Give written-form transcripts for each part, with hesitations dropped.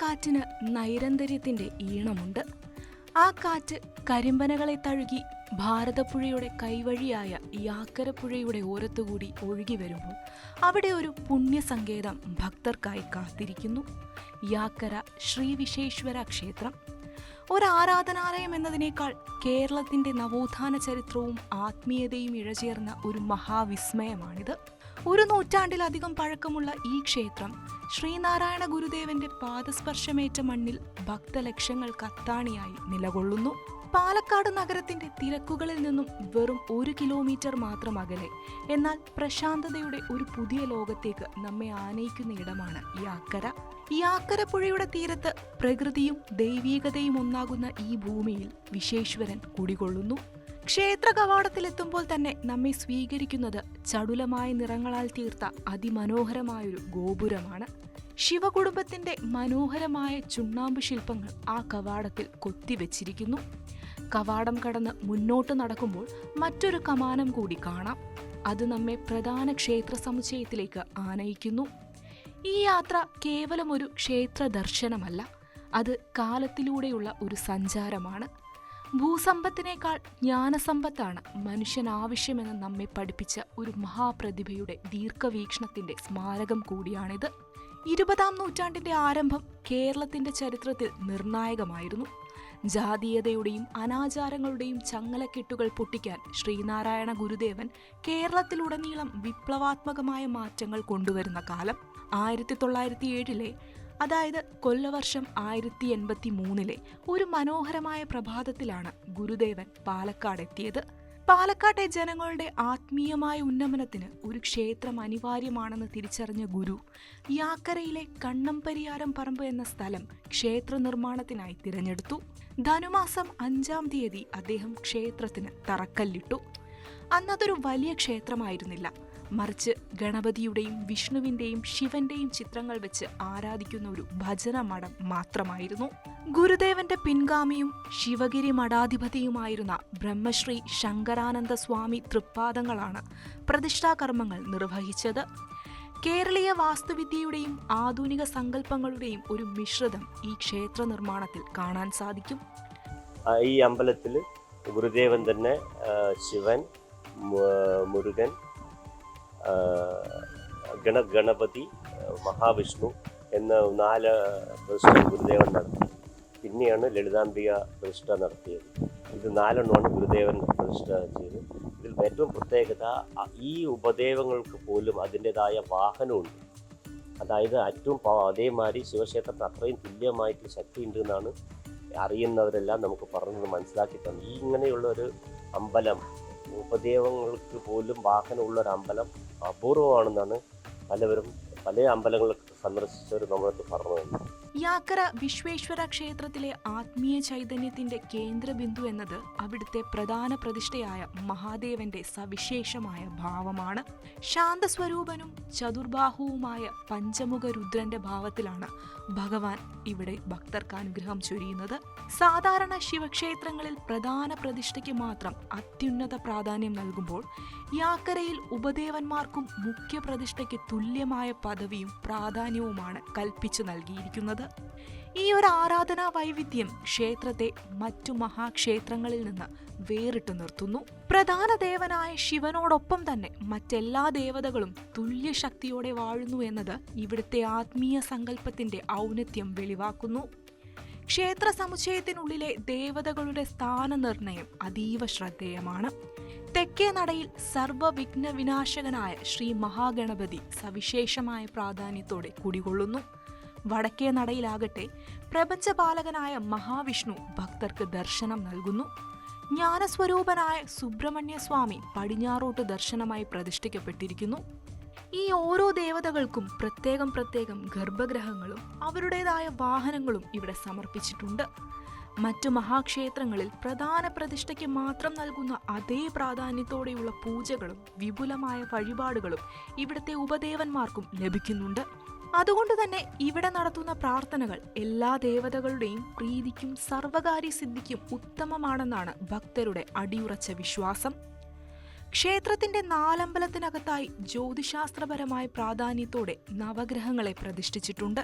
കാറ്റിന് നൈരന്തര്യത്തിന്റെ ഈണമുണ്ട്. ആ കാറ്റ് കരിമ്പനകളെ തഴുകി ഭാരതപ്പുഴയുടെ കൈവഴിയായ യാക്കരപ്പുഴയുടെ ഓരത്തുകൂടി ഒഴുകി വരുമ്പോൾ അവിടെ ഒരു പുണ്യസങ്കേതം ഭക്തർക്കായി കാത്തിരിക്കുന്നു. യാക്കര ശ്രീ വിശ്വേശ്വര ക്ഷേത്രം. ഒരാരാധനാലയം എന്നതിനേക്കാൾ കേരളത്തിന്റെ നവോത്ഥാന ചരിത്രവും ആത്മീയതയും ഇഴചേർന്ന ഒരു മഹാവിസ്മയമാണിത്. 1 നൂറ്റാണ്ടിലധികം പഴക്കമുള്ള ഈ ക്ഷേത്രം ശ്രീനാരായണ ഗുരുദേവന്റെ പാദസ്പർശമേറ്റ മണ്ണിൽ ഭക്തലക്ഷങ്ങൾക്ക് അത്താണിയായി നിലകൊള്ളുന്നു. പാലക്കാട് നഗരത്തിന്റെ തിരക്കുകളിൽ നിന്നും വെറും 1 കിലോമീറ്റർ മാത്രം അകലെ, എന്നാൽ പ്രശാന്തതയുടെ ഒരു പുതിയ ലോകത്തേക്ക് നമ്മെ ആനയിക്കുന്ന ഇടമാണ് യാക്കര. യാക്കര പുഴയുടെ തീരത്ത് പ്രകൃതിയും ദൈവീകതയും ഒന്നാകുന്ന ഈ ഭൂമിയിൽ വിശ്വേശ്വരൻ കുടികൊള്ളുന്നു. ക്ഷേത്ര കവാടത്തിലെത്തുമ്പോൾ തന്നെ നമ്മെ സ്വീകരിക്കുന്നത് ചടുലമായ നിറങ്ങളാൽ തീർത്ത അതിമനോഹരമായൊരു ഗോപുരമാണ്. ശിവകുടുംബത്തിന്റെ മനോഹരമായ ചുണ്ണാമ്പ് ശില്പങ്ങൾ ആ കവാടത്തിൽ കൊത്തിവെച്ചിരിക്കുന്നു. കവാടം കടന്ന് മുന്നോട്ട് നടക്കുമ്പോൾ മറ്റൊരു കമാനം കൂടി കാണാം. അത് നമ്മെ പ്രധാന ക്ഷേത്ര സമുച്ചയത്തിലേക്ക് ആനയിക്കുന്നു. ഈ യാത്ര കേവലം ഒരു ക്ഷേത്ര ദർശനമല്ല, അത് കാലത്തിലൂടെയുള്ള ഒരു സഞ്ചാരമാണ്. ഭൂസമ്പത്തിനേക്കാൾ ജ്ഞാനസമ്പത്താണ് മനുഷ്യൻ ആവശ്യമെന്ന് നമ്മെ പഠിപ്പിച്ച ഒരു മഹാപ്രതിഭയുടെ ദീർഘവീക്ഷണത്തിന്റെ സ്മാരകം കൂടിയാണിത്. 20-ാം നൂറ്റാണ്ടിന്റെ ആരംഭം കേരളത്തിന്റെ ചരിത്രത്തിൽ നിർണായകമായിരുന്നു. ജാതീയതയുടെയും അനാചാരങ്ങളുടെയും ചങ്ങലക്കെട്ടുകൾ പൊട്ടിക്കാൻ ശ്രീനാരായണ ഗുരുദേവൻ കേരളത്തിലുടനീളം വിപ്ലവാത്മകമായ മാറ്റങ്ങൾ കൊണ്ടുവരുന്ന കാലം. 1907 അതായത് കൊല്ലവർഷം 1083 ഒരു മനോഹരമായ പ്രഭാതത്തിലാണ് ഗുരുദേവൻ പാലക്കാട് എത്തിയത്. പാലക്കാട്ടെ ജനങ്ങളുടെ ആത്മീയമായ ഉന്നമനത്തിന് ഒരു ക്ഷേത്രം അനിവാര്യമാണെന്ന് തിരിച്ചറിഞ്ഞ ഗുരു യാക്കരയിലെ കണ്ണംപരിയാരം പറമ്പ് എന്ന സ്ഥലം ക്ഷേത്ര നിർമ്മാണത്തിനായി തിരഞ്ഞെടുത്തു. ധനുമാസം 5-ാം തീയതി അദ്ദേഹം ക്ഷേത്രത്തിന് തറക്കല്ലിട്ടു. അന്നതൊരു വലിയ ക്ഷേത്രമായിരുന്നില്ല, മറിച്ച് ഗണപതിയുടെയും വിഷ്ണുവിന്റെയും ശിവന്റെയും ചിത്രങ്ങൾ വെച്ച് ആരാധിക്കുന്ന ഒരു ഭജന മഠം മാത്രമായിരുന്നു. ഗുരുദേവന്റെ പിൻഗാമിയും ശിവഗിരി മഠാധിപതിയുമായിരുന്ന ബ്രഹ്മശ്രീ ശങ്കരാനന്ദ സ്വാമി തൃപ്പാദങ്ങളാണ് പ്രതിഷ്ഠാകർമ്മങ്ങൾ നിർവഹിച്ചത്. കേരളീയ വാസ്തുവിദ്യയുടെയും ആധുനിക സങ്കല്പങ്ങളുടെയും ഒരു മിശ്രിതം ഈ ക്ഷേത്ര നിർമ്മാണത്തിൽ കാണാൻ സാധിക്കും. ഈ അമ്പലത്തിൽ ഗുരുദേവൻ തന്നെ ശിവൻ, മുരുകൻ, ഗണപതി, മഹാവിഷ്ണു എന്ന 4 പ്രതിഷ്ഠ ഗുരുദേവൻ നടത്തി. പിന്നെയാണ് ലളിതാംബിക പ്രതിഷ്ഠ നടത്തിയത്. ഇത് 4 എണ്ണമാണ് ഗുരുദേവൻ പ്രതിഷ്ഠ ചെയ്തത്. ഇതിൽ ഏറ്റവും പ്രത്യേകത ഈ ഉപദേവങ്ങൾക്ക് പോലും അതിൻ്റെതായ വാഹനമുണ്ട്. അതായത് ഏറ്റവും അതേമാതിരി ശിവക്ഷേത്രത്തിന് അത്രയും തുല്യമായിട്ട് ശക്തി ഉണ്ട് എന്നാണ് അറിയുന്നവരെല്ലാം നമുക്ക് പറഞ്ഞത് മനസ്സിലാക്കി തന്നു. ഈ ഇങ്ങനെയുള്ള ഒരു അമ്പലം, ഉപദേവങ്ങൾക്ക് പോലും വാഹനമുള്ള ഒരു അമ്പലം അപൂർവമാണെന്നാണ് പല അമ്പലങ്ങളൊക്കെ സന്ദർശിച്ചവർ നമ്മളൊക്കെ പറഞ്ഞു. യാക്കര വിശ്വേശ്വര ക്ഷേത്രത്തിലെ ആത്മീയ ചൈതന്യത്തിന്റെ കേന്ദ്രബിന്ദു എന്നത് അവിടുത്തെ പ്രധാന പ്രതിഷ്ഠയായ മഹാദേവന്റെ സവിശേഷമായ ഭാവമാണ്. ശാന്തസ്വരൂപനും ചതുർബാഹുവുമായ പഞ്ചമുഖ രുദ്രന്റെ ഭാവത്തിലാണ് ഭഗവാൻ ഇവിടെ ഭക്തർക്ക് അനുഗ്രഹം ചൊരിയുന്നത്. സാധാരണ ശിവക്ഷേത്രങ്ങളിൽ പ്രധാന പ്രതിഷ്ഠയ്ക്ക് മാത്രം അത്യുന്നത പ്രാധാന്യം നൽകുമ്പോൾ യാക്കരയിൽ ഉപദേവന്മാർക്കും മുഖ്യ പ്രതിഷ്ഠയ്ക്ക് തുല്യമായ പദവിയും പ്രാധാന്യവുമാണ് കൽപ്പിച്ചു നൽകിയിരിക്കുന്നത്. ഈ ഒരു ആരാധനാ വൈവിധ്യം ക്ഷേത്രത്തെ മറ്റു മഹാക്ഷേത്രങ്ങളിൽ നിന്ന് വേറിട്ടു നിർത്തുന്നു. പ്രധാന ദേവനായ ശിവനോടൊപ്പം തന്നെ മറ്റെല്ലാ ദേവതകളും തുല്യശക്തിയോടെ വാഴുന്നു എന്നത് ഇവിടുത്തെ ആത്മീയ സങ്കല്പത്തിന്റെ ഔന്നത്യം വെളിവാക്കുന്നു. ക്ഷേത്ര സമുച്ചയത്തിനുള്ളിലെ ദേവതകളുടെ സ്ഥാനനിർണയം അതീവ ശ്രദ്ധേയമാണ്. തെക്കേ നടയിൽ സർവവിഘ്ന വിനാശകനായ ശ്രീ മഹാഗണപതി സവിശേഷമായ പ്രാധാന്യത്തോടെ കുടികൊള്ളുന്നു. വടക്കേ നടയിലാകട്ടെ പ്രപഞ്ചപാലകനായ മഹാവിഷ്ണു ഭക്തർക്ക് ദർശനം നൽകുന്നു. ജ്ഞാനസ്വരൂപനായ സുബ്രഹ്മണ്യ സ്വാമി പടിഞ്ഞാറോട്ട് ദർശനമായി പ്രതിഷ്ഠിക്കപ്പെട്ടിരിക്കുന്നു. ഈ ഓരോ ദേവതകൾക്കും പ്രത്യേകം ഗർഭഗ്രഹങ്ങളും അവരുടേതായ വാഹനങ്ങളും ഇവിടെ സമർപ്പിച്ചിട്ടുണ്ട്. മറ്റു മഹാക്ഷേത്രങ്ങളിൽ പ്രധാന പ്രതിഷ്ഠയ്ക്ക് മാത്രം നൽകുന്ന അതേ പ്രാധാന്യത്തോടെയുള്ള പൂജകളും വിപുലമായ വഴിപാടുകളും ഇവിടുത്തെ ഉപദേവന്മാർക്കും ലഭിക്കുന്നുണ്ട്. അതുകൊണ്ട് തന്നെ ഇവിടെ നടത്തുന്ന പ്രാർത്ഥനകൾ എല്ലാ ദേവതകളുടെയും പ്രീതിക്കും സർവകാര്യസിദ്ധിക്കും ഉത്തമമാണെന്നാണ് ഭക്തരുടെ അടിയുറച്ച വിശ്വാസം. ക്ഷേത്രത്തിന്റെ 4 അമ്പലത്തിനകത്തായി ജ്യോതിശാസ്ത്രപരമായ പ്രാധാന്യത്തോടെ നവഗ്രഹങ്ങളെ പ്രതിഷ്ഠിച്ചിട്ടുണ്ട്.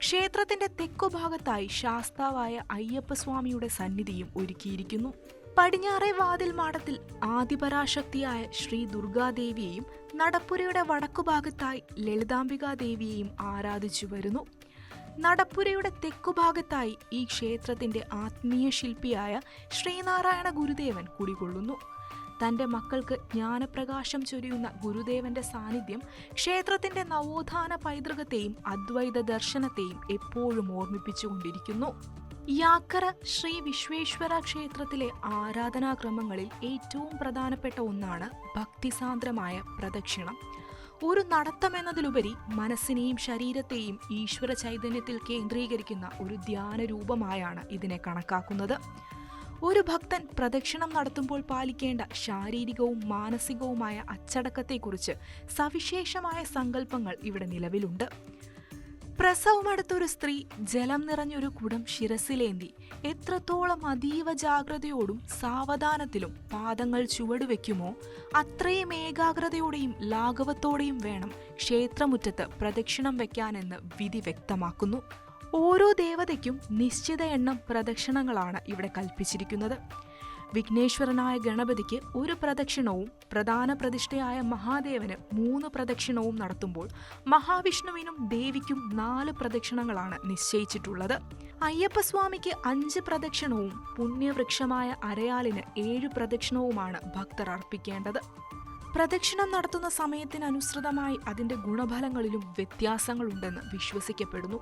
ക്ഷേത്രത്തിന്റെ തെക്കുഭാഗത്തായി ശാസ്താവായ അയ്യപ്പസ്വാമിയുടെ സന്നിധിയും ഒരുക്കിയിരിക്കുന്നു. പടിഞ്ഞാറേ വാതിൽ മാടത്തിൽ ആദിപരാശക്തിയായ ശ്രീ ദുർഗാദേവിയെയും നടപ്പുരയുടെ വടക്കുഭാഗത്തായി ലളിതാംബികാദേവിയെയും ആരാധിച്ചു വരുന്നു. നടപ്പുരയുടെ തെക്കുഭാഗത്തായി ഈ ക്ഷേത്രത്തിന്റെ ആത്മീയ ശില്പിയായ ശ്രീനാരായണ ഗുരുദേവൻ കുടികൊള്ളുന്നു. തന്റെ മക്കൾക്ക് ജ്ഞാനപ്രകാശം ചൊരിയുന്ന ഗുരുദേവന്റെ സാന്നിധ്യം ക്ഷേത്രത്തിന്റെ നവോത്ഥാന പൈതൃകത്തെയും അദ്വൈത ദർശനത്തെയും എപ്പോഴും ഓർമ്മിപ്പിച്ചുകൊണ്ടിരിക്കുന്നു. യാക്കര ശ്രീ വിശ്വേശ്വര ക്ഷേത്രത്തിലെ ആരാധനാക്രമങ്ങളിൽ ഏറ്റവും പ്രധാനപ്പെട്ട ഒന്നാണ് ഭക്തിസാന്ദ്രമായ പ്രദക്ഷിണം. ഒരു നടത്തമെന്നതിലുപരി മനസ്സിനെയും ശരീരത്തെയും ഈശ്വര ചൈതന്യത്തിൽ കേന്ദ്രീകരിക്കുന്ന ഒരു ധ്യാന രൂപമായാണ് ഇതിനെ കണക്കാക്കുന്നത്. ഒരു ഭക്തൻ പ്രദക്ഷിണം നടത്തുമ്പോൾ പാലിക്കേണ്ട ശാരീരികവും മാനസികവുമായ അച്ചടക്കത്തെക്കുറിച്ച് സവിശേഷമായ സങ്കല്പങ്ങൾ ഇവിടെ നിലവിലുണ്ട്. പ്രസവമെടുത്തൊരു സ്ത്രീ ജലം നിറഞ്ഞൊരു കുടം ശിരസിലേന്തി എത്രത്തോളം അതീവ ജാഗ്രതയോടും സാവധാനത്തിലും പാദങ്ങൾ ചുവടുവെക്കുമോ അത്രയും ഏകാഗ്രതയോടെയും ലാഘവത്തോടെയും വേണം ക്ഷേത്രമുറ്റത്ത് പ്രദക്ഷിണം വയ്ക്കാനെന്ന് വിധി വ്യക്തമാക്കുന്നു. ഓരോ ദേവതയ്ക്കും നിശ്ചിത എണ്ണം പ്രദക്ഷിണങ്ങളാണ് ഇവിടെ കൽപ്പിച്ചിരിക്കുന്നത്. വിഘ്നേശ്വരനായ ഗണപതിക്ക് ഒരു പ്രദക്ഷിണവും പ്രധാന പ്രതിഷ്ഠയായ മഹാദേവന് 3 പ്രദക്ഷിണവും നടത്തുമ്പോൾ മഹാവിഷ്ണുവിനും ദേവിക്കും 4 പ്രദക്ഷിണങ്ങളാണ് നിശ്ചയിച്ചിട്ടുള്ളത്. അയ്യപ്പസ്വാമിക്ക് 5 പ്രദക്ഷിണവും പുണ്യവൃക്ഷമായ അരയാലിന് 7 പ്രദക്ഷിണവുമാണ് ഭക്തർ അർപ്പിക്കേണ്ടത്. പ്രദക്ഷിണം നടത്തുന്ന സമയത്തിനനുസൃതമായി അതിന്റെ ഗുണഫലങ്ങളിലും വ്യത്യാസങ്ങളുണ്ടെന്ന് വിശ്വസിക്കപ്പെടുന്നു.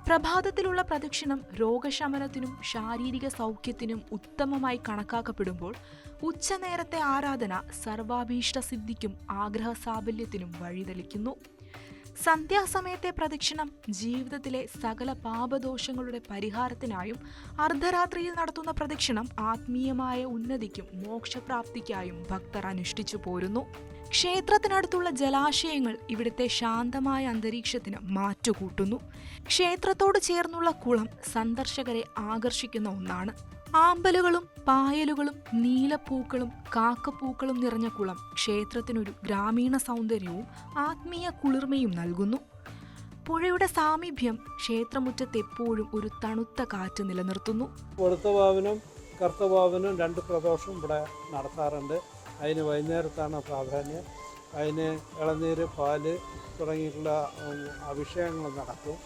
പ്രഭാതത്തിലുള്ള പ്രദക്ഷിണം രോഗശമനത്തിനും ശാരീരിക സൗഖ്യത്തിനും ഉത്തമമായി കണക്കാക്കപ്പെടുമ്പോൾ ഉച്ചനേരത്തെ ആരാധന സർവാഭീഷ്ടസിദ്ധിക്കും ആഗ്രഹസാഫല്യത്തിനും വഴിതെളിക്കുന്നു. സന്ധ്യാസമയത്തെ പ്രദക്ഷിണം ജീവിതത്തിലെ സകല പാപദോഷങ്ങളുടെ പരിഹാരത്തിനായും അർദ്ധരാത്രിയിൽ നടത്തുന്ന പ്രദക്ഷിണം ആത്മീയമായ ഉന്നതിക്കും മോക്ഷപ്രാപ്തിക്കായും ഭക്തർ അനുഷ്ഠിച്ചു പോരുന്നു. ക്ഷേത്രത്തിനടുത്തുള്ള ജലാശയങ്ങൾ ഇവിടുത്തെ ശാന്തമായ അന്തരീക്ഷത്തിന് മാറ്റുകൂട്ടുന്നു. ക്ഷേത്രത്തോട് ചേർന്നുള്ള കുളം സന്ദർശകരെ ആകർഷിക്കുന്ന ഒന്നാണ്. ആമ്പലുകളും പായലുകളും നീലപ്പൂക്കളും കാക്കപ്പൂക്കളും നിറഞ്ഞ കുളം ക്ഷേത്രത്തിനൊരു ഗ്രാമീണ സൗന്ദര്യവും ആത്മീയ കുളിർമയും നൽകുന്നു. പുഴയുടെ സാമീപ്യം ക്ഷേത്രമുറ്റത്ത് എപ്പോഴും ഒരു തണുത്ത കാറ്റ് നിലനിർത്തുന്നു. വെളുത്തവാവിനും കറുത്തവാവിനും 2 പ്രദോഷവും ഇവിടെ നടത്താറുണ്ട്. അതിന് വൈകുന്നേരത്താണ് പ്രാധാന്യം. അതിന് ഇളനീര്, പാല് തുടങ്ങിയിട്ടുള്ള അഭിഷേകങ്ങൾ നടക്കും.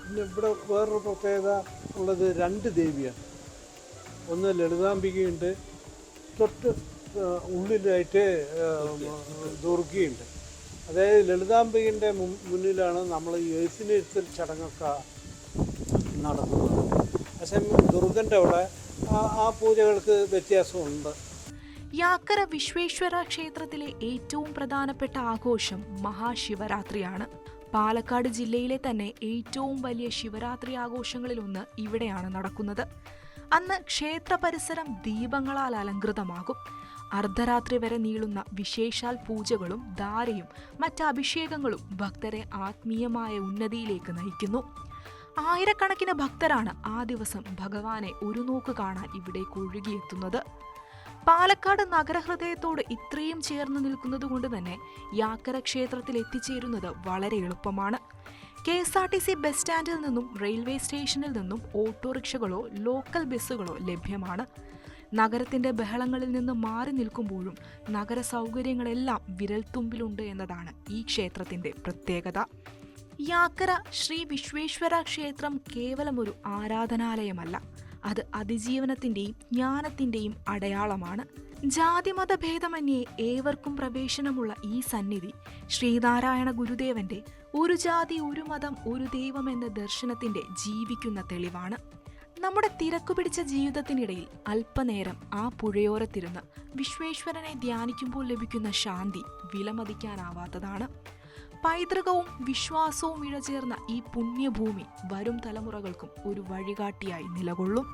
പിന്നെ ഇവിടെ വേറൊരു പ്രത്യേകത ഉള്ളത് 2 ദേവിയാണ്. ഒന്ന് ലളിതാംബികയുണ്ട്, തൊട്ട് ഉള്ളിലായിട്ട് ദുർഗയുണ്ട്. അതായത് ലളിതാംബികൻ്റെ മുന്നിലാണ് നമ്മൾ ഈ എഴുത്തിനിരുത്തൽ ചടങ്ങൊക്കെ നടത്തുന്നത്. അതേസമയം ദുർഗൻ്റെ അവിടെ ആ പൂജകൾക്ക് വ്യത്യാസമുണ്ട്. യാക്കര വിശ്വേശ്വര ക്ഷേത്രത്തിലെ ഏറ്റവും പ്രധാനപ്പെട്ട ആഘോഷം മഹാശിവരാത്രിയാണ്. പാലക്കാട് ജില്ലയിലെ തന്നെ ഏറ്റവും വലിയ ശിവരാത്രി ആഘോഷങ്ങളിലൊന്ന് ഇവിടെയാണ് നടക്കുന്നത്. അന്ന് ക്ഷേത്ര പരിസരം ദീപങ്ങളാൽ അലങ്കൃതമാകും. അർദ്ധരാത്രി വരെ നീളുന്ന വിശേഷാൽ പൂജകളും ധാരയും മറ്റ് അഭിഷേകങ്ങളും ഭക്തരെ ആത്മീയമായ ഉന്നതിയിലേക്ക് നയിക്കുന്നു. ആയിരക്കണക്കിന് ഭക്തരാണ് ആ ദിവസം ഭഗവാനെ ഒരു നോക്ക് കാണാൻ ഇവിടേക്ക് ഒഴുകിയെത്തുന്നത്. പാലക്കാട് നഗരഹൃദയത്തോട് ഇത്രയും ചേർന്ന് നിൽക്കുന്നതുകൊണ്ട് തന്നെ യാക്കര ക്ഷേത്രത്തിൽ എത്തിച്ചേരുന്നത് വളരെ എളുപ്പമാണ്. KSRTC ബസ് സ്റ്റാൻഡിൽ നിന്നും റെയിൽവേ സ്റ്റേഷനിൽ നിന്നും ഓട്ടോറിക്ഷകളോ ലോക്കൽ ബസ്സുകളോ ലഭ്യമാണ്. നഗരത്തിന്റെ ബഹളങ്ങളിൽ നിന്ന് മാറി നിൽക്കുമ്പോഴും നഗര സൗകര്യങ്ങളെല്ലാം വിരൽത്തുമ്പിലുണ്ട് എന്നതാണ് ഈ ക്ഷേത്രത്തിന്റെ പ്രത്യേകത. യാക്കര ശ്രീ വിശ്വേശ്വര ക്ഷേത്രം കേവലം ഒരു ആരാധനാലയമല്ല, അത് അതിജീവനത്തിന്റെയും ജ്ഞാനത്തിന്റെയും അടയാളമാണ്. ജാതിമത ഭേദമന്യേ ഏവർക്കും പ്രവേശനമുള്ള ഈ സന്നിധി ശ്രീനാരായണ ഗുരുദേവന്റെ ഒരു ജാതി ഒരു മതം ഒരു ദൈവം എന്ന ദർശനത്തിന്റെ ജീവിക്കുന്ന തെളിവാണ്. നമ്മുടെ തിരക്കുപിടിച്ച ജീവിതത്തിനിടയിൽ അല്പനേരം ആ പുഴയോരത്തിരുന്ന് വിശ്വേശ്വരനെ ധ്യാനിക്കുമ്പോൾ ലഭിക്കുന്ന ശാന്തി വിലമതിക്കാനാവാത്തതാണ്. പൈതൃകവും വിശ്വാസവും ഇഴചേർന്ന ഈ പുണ്യഭൂമി വരും തലമുറകൾക്കും ഒരു വഴികാട്ടിയായി നിലകൊള്ളും.